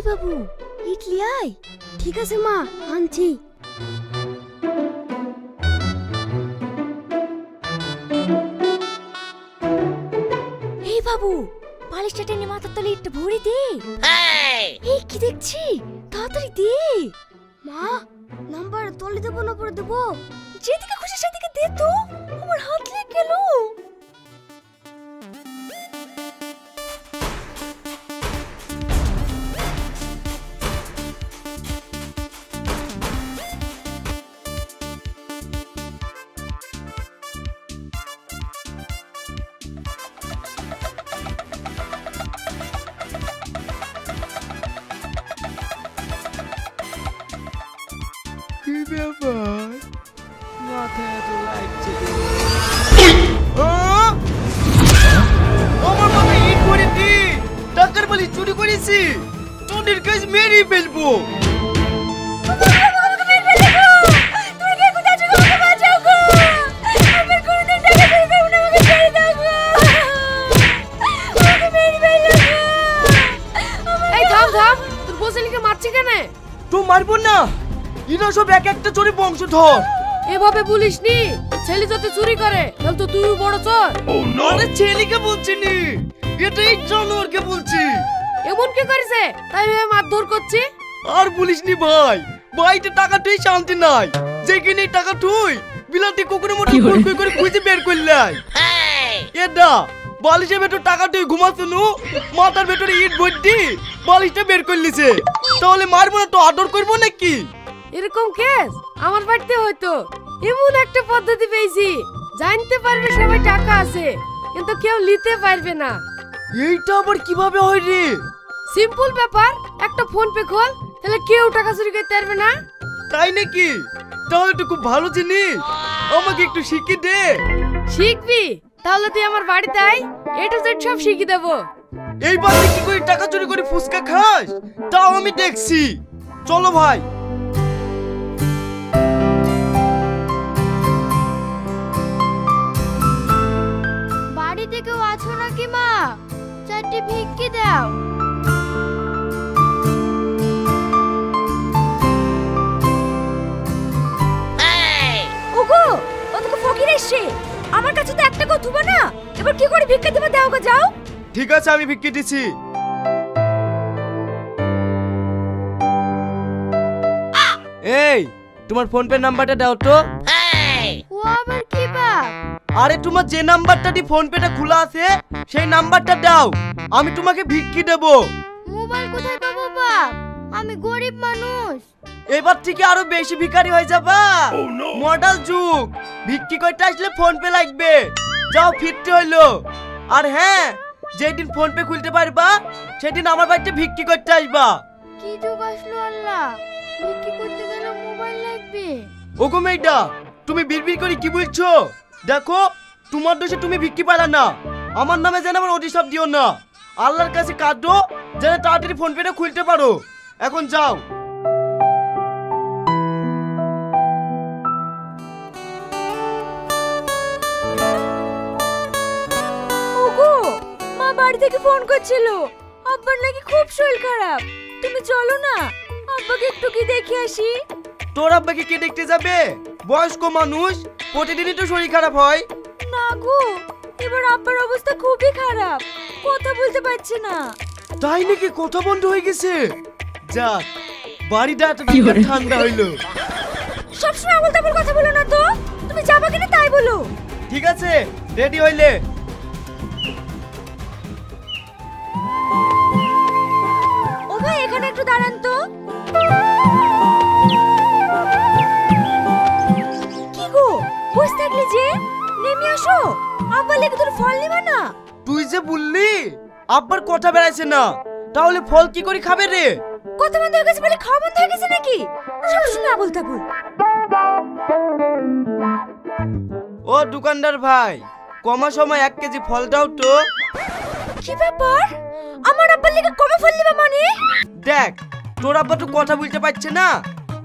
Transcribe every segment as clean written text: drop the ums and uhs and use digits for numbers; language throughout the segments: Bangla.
বাবু ইডলি আই। ঠিক আছে মা, আনছি। এই বাবু বালিশটা টেনে মাথার তলে একটু ভরে দে। এই কি দেখছি, তাড়াতাড়ি দে। মা নাম্বার তলে দেবো না পরে দেবো? যেদিকে খুশি সেদিকে দে তো, আমার হাত লেগে গেল। কি ব্যাপার, মাথায় এত লাগছে? আমার মাথা ইট করে দি, টাকার বালি চুরি করেছি, তোদের কাজ মেরে ফেলবো। তো মারবো না, এরা সব এক একটা চোরে বংশধর। এভাবে বলিস নি, ছেলে যদি চুরি করে তাহলে তো তুই বড় চোর। আরে ছেলেকে বলছি নি, এটাই জানোয়ারকে বলছি। এমন কি করেছে তাই মারধর করছি? আর বলিস নি ভাই, বাড়িতে টাকা তুই শান্তি নাই, যেখানে টাকা তুই বিলাতি কুকুরের মতো করে খুঁজে বের করলাই। এটা বালিশের ভেতর টাকা তুই ঘুমাচ্ছ নু, মাথার ভেতরে ইট ভর্তি বালিশটা বের করলিছে, তাহলে মারবো না তো আদর করবো নাকি? এরকম কেস আমার বাড়িতে হয়তো। এমন একটা পদ্ধতি পেয়েছি, জানতে পারবে সবাই টাকা আছে কিন্তু কেউ নিতে পারবে না। এইটা আবার কিভাবে হয় রে? সিম্পল ব্যাপার, একটা ফোন পে খোল, তাহলে কেউ টাকা চুরি করতে পারবে না। তাই নাকি? তাহলে তো খুব ভালো জিনিস, আমাকে একটু শিখিয়ে দে। শিখবি? তাহলে তুই আমার বাড়িতে আয়, এ টু জেড সব শিখিয়ে দেবো। এই বাড়িতে কি করে টাকা চুরি করে ফুসকা খাস তাও আমি দেখছি। চলো ভাই। বাড়িতে কেউ আছো নাকি মা? চারটি ভিক্ষি দাও। ওগো, ওদিকে ফকির এসছে, আমার কাছে তো একটা কথা থুবা না, এবার কি করে ভিক্ষা দেবা? দাও গো, যাও। ঠিক আছে, আমি ভিক্ষি দিছি। এই তোমার ফোন পে নাম্বারটা দাও তো। ও আবার কি বাপ? আরে তোমার যে নাম্বারটা দিয়ে ফোন পেটা খোলা আছে সেই নাম্বারটা দাও, আমি তোমাকে ভিক্ষি দেব। মোবাইল কোথায় পাবো বাপ? আমি গরিব মানুষ। এবার থেকে আরো বেশি ভিখারি হয়ে যাবা। মডার্ন যুগ, ভিক্ষি করতে আসলে ফোন পে লাগবে। যাও, ফিরতে হইলো। আর হ্যাঁ, যেদিন ফোন পে খুলতে পারবা সেদিন আমার বাড়িতে ভিক্ষি করতে আসবা। কি যুগ আসলো আল্লাহ, ভিক্ষি করতে গেলে মোবাইল লাগবে। ওগো মেয়েটা, তুমি বিড়বিড় করে কি বলছো? দেখো, তোমার দোষে তুমি ভিক্ষি পালা না, আমার নামে যেন আমার অভিশাপ দিও না। আল্লাহর কাছে কাঁদো যেন তাড়াতাড়ি ফোন পেটা খুলতে পারো। এখন যাও। ওগো, মা বাড়ি থেকে ফোন করছিল, আব্বার নাকি খুব শরীর খারাপ। তুমি চলো না, আব্বাকে একটু কি দেখে আসি। তোর আব্বাকে কে দেখতে যাবে? বয়স্ক মানুষ, প্রতিদিনই তো শরীর খারাপ হয়। না গো, এবার আব্বার অবস্থা খুবই খারাপ, কথা বলতে পারছে না। তাই নাকি? কথা বন্ধ হয়ে গেছে? যাক, বাড়িটা এত ঠান্ডা হইলো। সবসময় আমল তামল কথা বলো না তো, তুমি যাবা কিনা তাই বলো। ঠিক আছে, রেডি হইলে। ও ভাই, এখানে একটু দাঁড়ান তো। কি গো, বসে থাকলে যে, নেমে আসো। আব্বা লেগে তোর ফল নিবা না? তুই যে বললি আব্বার কথা বেড়াইছে না, তাহলে ফল কি করে খাবে রে? কথা বন্ধ হয়ে গেছে বলে খাওয়া বন্ধ হয়ে গেছে নাকি? সবসময় আমল তামল। ও দোকানদার ভাই, কমা সময় 1 কেজি ফল দাও তো। কি ব্যাপার, আমার আব্বার লেগে কমে ফল নিবা মানে? দেখ, তোর আব্বা তো কথা বলতে পারছে না,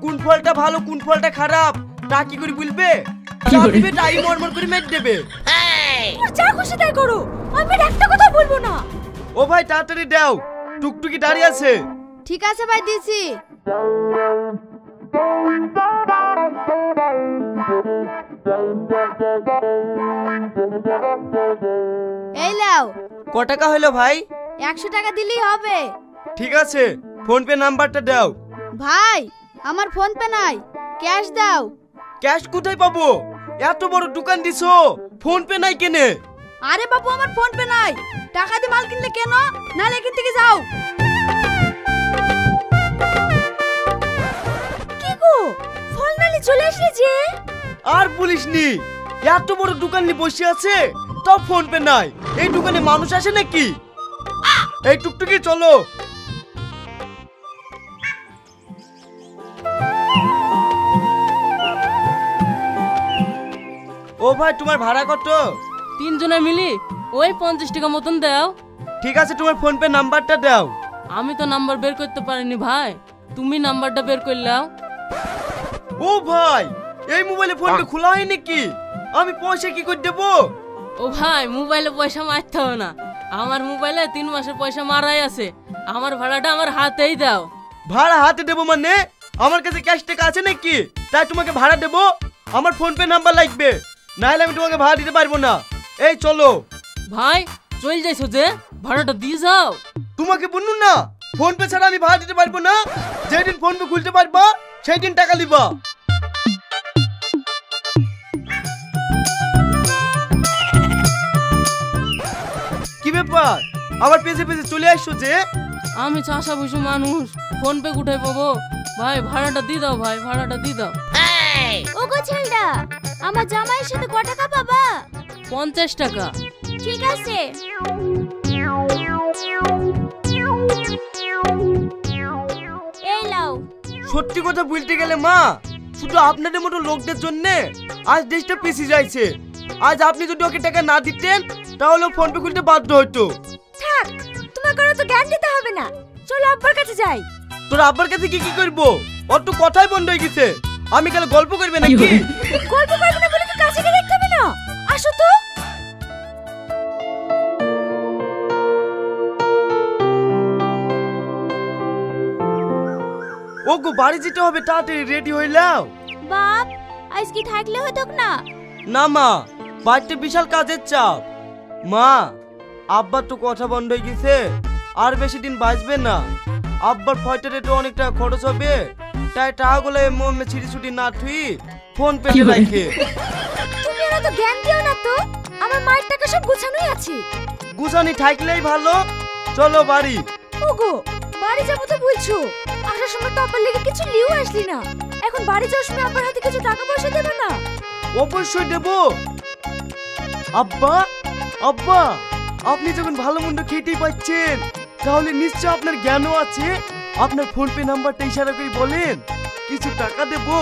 কোন ফলটা ভালো কোন ফলটা খারাপ তা কি করে বলবে? যা দিবে তাই মরমর করে মেট দেবে। যা খুশি তাই করো, আমি একটা কথা বলবো না। ও ভাই, তাড়াতাড়ি দাও, টুকটুকি দাঁড়িয়ে আছে। ঠিক আছে ভাই, দিছি। এই লাও। ক টাকা হলো ভাই? 100 টাকা দিলেই হবে। ঠিক আছে, ফোন পে নাম্বারটা দাও। ভাই, আমার ফোন পে নাই, ক্যাশ দাও। ক্যাশ কোথায় পাবো? এত বড় দোকান দিছো, ফোন পে নাই কেনে? আরে বাবু, আমার ফোন পে নাই। টাকা দিয়ে মাল কিনলে কেন? নালে এখান থেকে যাও। কি গো, ফল নালি চলে আসলে যে? আর বলিসনি, এত বড় দোকান নিয়ে বসে আছে, তাও ফোন পে নাই। এই দোকানে মানুষ আসে নাকি? এই টুকটুকি চলো। ও ভাই, তোমার ভাড়া কত? 3 জনে মিলি ওই 50 টাকা মতন দাও। ঠিক আছে, তোমার ফোন পে নাম্বারটা দাও। আমি তো নাম্বার বের করতে পারিনি ভাই, তুমি নাম্বারটা বের করলাও। ও ভাই, এই মোবাইলে ফোন পে খোলা হয় নাকি? আমি পয়সা কি করে দেবো? ও ভাই, মোবাইলে পয়সা মারতে হবে না, আমার মোবাইলে 3 মাসের পয়সা মারাই আছে। আমার ভাড়াটা আমার হাতেই দাও। ভাড়া হাতে দেবো মানে? আমার কাছে ক্যাশ টাকা আছে নাকি তাই তোমাকে ভাড়া দেবো? আমার ফোন পে নাম্বার লাগবে, নাহলে আমি তোমাকে ভাড়া দিতে পারবো না। এই চলো। ভাই চল যাইছো যে, ভাড়াটা দিয়ে যাও। তোমাকে বলুন না, ফোন পে ছাড়া আমি ভাড়া দিতে পারবো না। যেদিন ফোন পে খুলতে পারবা সেই দিন টাকা দিবা। কি ব্যাপার, আবার পেছে পেছে চলে আসছো যে? আমি চাষা বসু মানুষ, ফোন পে কোথায় পাবো? ভাই ভাড়াটা দিয়ে দাও, ভাই ভাড়াটা দিয়ে দাও। ওগো ছেলডা, আমার জামাইয়ের সাথে কত টাকা পাবা? 50 টাকা। ঠিক আছে। এই লাও। সত্যি কথা বলতে গেলে মা, শুধু আপনাদের মতো লোকদের জন্য আজ দেশটা পিছিয়ে যাচ্ছে। আজ আপনি যদি ওকে টাকা না দিতেন তাহলে ও ফোন পে খুলতে বাধ্য হতো। থাক, তোমাকে তো জ্ঞান দিতে হবে না, চলো আব্বার কাছে যাই। তোর আব্বার কাছে কি কি করবো? ওর তো কথাই বন্ধ হয়ে গেছে। আমি গেলে গল্প করবে নাকি? গল্প করবে না বলে কি কাছে গিয়ে দেখতে হবে না? আসো তো। ওগো, বাড়ি যেতে হবে, তাড়াতাড়ি রেডি হইলাও। বাপ, আজ কি থাকলে হতো না? না মা, বাড়িতে বিশাল কাজের চাপ। মা, আব্বার তো কথা বন্ধ হয়ে গেছে, আর বেশি দিন বাঁচবে না। আব্বার ফয়টারে তো অনেক টাকা খরচ হবে, তাই টাকাগুলো মনে ছিটি ছুটি না থুই ফোন পে রাখে। তুমি ওরা তো জ্ঞান দিও না তো, আমার মায়ের টাকা সব গুছানোই আছে। গুছানি থাকলেই ভালো। চলো বাড়ি। ওগো, বাড়ি যাবো তো বলছো, আসার সময় তো আব্বার লেগে কিছু লিও আসলি না। এখন বাড়ি যাওয়ার সময় আব্বার হাতে কিছু টাকা পয়সা দেবে না? অবশ্যই দেবো। আব্বা, আব্বা, আপনি যখন ভালো মন্দ খেতেই পাচ্ছেন, তাহলে নিশ্চয় আপনার জ্ঞানও আছে। আপনার ফোন পে নাম্বারটা ইশারা করে বলেন, কিছু টাকা দেবো,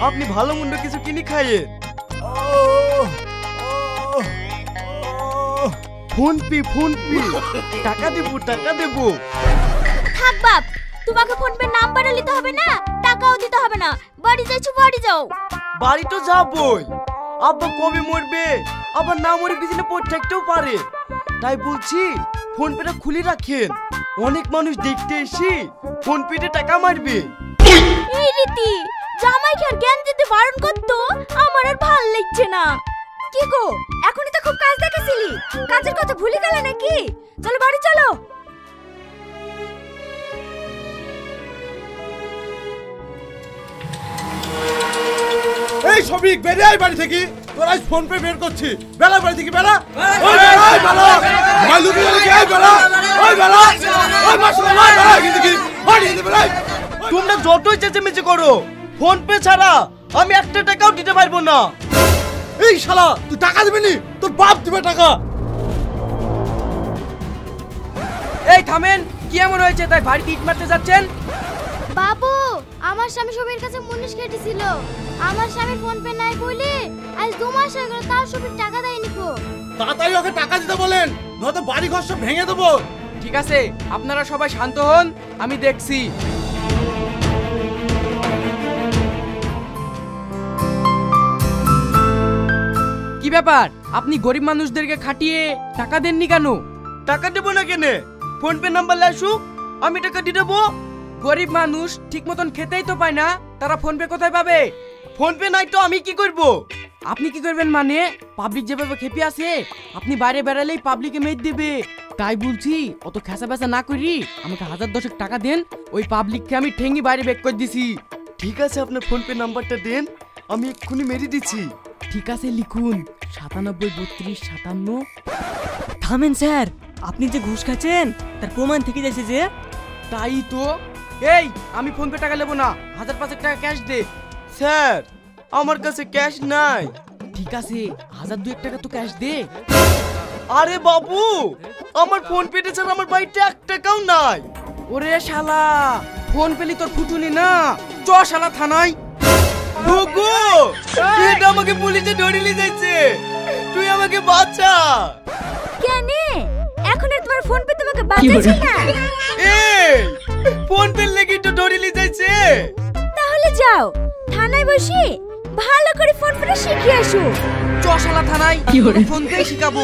আপনি ভালো মন্দ কিছু কিনে খাইয়ে। ফোন পে, ফোন পে, টাকা দেবো, টাকা দেবো। থাক বাপ, তোমাকে ফোন পে নাম্বারও নিতে হবে না, টাকাও দিতে হবে না। বাড়ি যাইছো, বাড়ি যাও। বাড়ি তো যাবই। আব্বা কবে মরবে, আবার না মরে পিছনে পড়ে থাকতেও পারে। তাই বলছি ফোন পেটা খুলে রাখেন, অনেক মানুষ দেখতে এসে ফোন পেতে টাকা মারবে। এই রীতি, জামাইকে আর জ্ঞান দিতে বারণ করতো, আমার আর ভাল লাগছে না। কি গো, এখনই তো খুব কাজ দেখেছিলি, কাজের কথা ভুলে গেলে নাকি? চলো বাড়ি চলো। এই শফিক, বেরে আয় বাড়ি থেকে। তোর আজ ফোন পে বের করছি। বেলা বাড়ি থেকে বেলা। ওই বেলা, ওই বেলা। ভাই লুকি লুকি আয় বেলা। ওই বেলা। ওই মাশাআল্লাহ বেলা কিন্তু কি বাড়ি দিতে বেলা। তোমরা যতই চেঁচামেচি করো, ফোন পে ছাড়া আমি একটা টাকাও দিতে পারবো না। এই শালা, তুই টাকা দিবি নি? তোর বাপ দিবে টাকা। এই থামেন, কি এমন হয়েছে তাই বাড়িতে ইট মারতে যাচ্ছেন? বাবু, আমার স্বামী সবের কাছে মুনিশ কেটেছিল। আমার স্বামীর ফোন পে নাই বলে আজ 2 মাস হয়ে গেল, তাও সবের টাকা দেয়নি কো। তাড়াতাড়ি ওকে টাকা দিতে বলেন, নয়তো বাড়ি ঘর সব ভেঙে দেবো। ঠিক আছে, আপনারা সবাই শান্ত হন, আমি দেখছি। কি ব্যাপার, আপনি গরিব মানুষদেরকে খাটিয়ে টাকা দেননি কেন? টাকা দেবো না কেনে? ফোন পে নাম্বার লাসু, আমি টাকা দিয়ে দেবো। গরিব মানুষ ঠিক মতন খেতেই তো পায় না, তারা ফোন পে কোথায় পাবে? ফোন পে নাই তো আমি কি করব? আপনি কি করবেন মানে? পাবলিক যেভাবে খেপে আছে, আপনি বাইরে বেড়ালেই পাবলিকে মেদ দেবে। তাই বলছি অত খেসা বেসা না করি আমাকে 1000 টাকা দেন, ওই পাবলিককে আমি ঠেঙ্গি বাইরে বেক করে দিছি। ঠিক আছে, আপনার ফোন পে নাম্বারটা দেন, আমি এক্ষুনি মেরে দিচ্ছি। ঠিক আছে, লিখুন 973257। থামেন স্যার, আপনি যে ঘুষ খাচ্ছেন তার প্রমাণ থেকে যাচ্ছে যে। তাই তো। এই আমি ফোন পে টাকা নেবো না, 1005 টাকা ক্যাশ দে। স্যার আমার কাছে ক্যাশ নাই। ঠিক আছে, 1002 টাকা তো ক্যাশ দে। আরে বাবু, আমার ফোন পেতে ছাড়া আমার বাড়িতে 1 টাকাও নাই। ওরে শালা, ফোন পেলি তোর ফুটুনি না, চ শালা থানায়। গুগু, এটা আমাকে পুলিশে ধরে নিয়ে যাচ্ছে, তুই আমাকে বাঁচা। কেন এখন আর তোমার ফোন পে তোমাকে বাঁচাচ্ছে না? এই ফোন পে লেগে তো ধরে নিয়ে যাচ্ছে। তাহলে যাও থানায় বসে ভালো করে ফোন পে শিখে আসো। চ শালা থানায়, ফোন পেয়ে শিখাবো।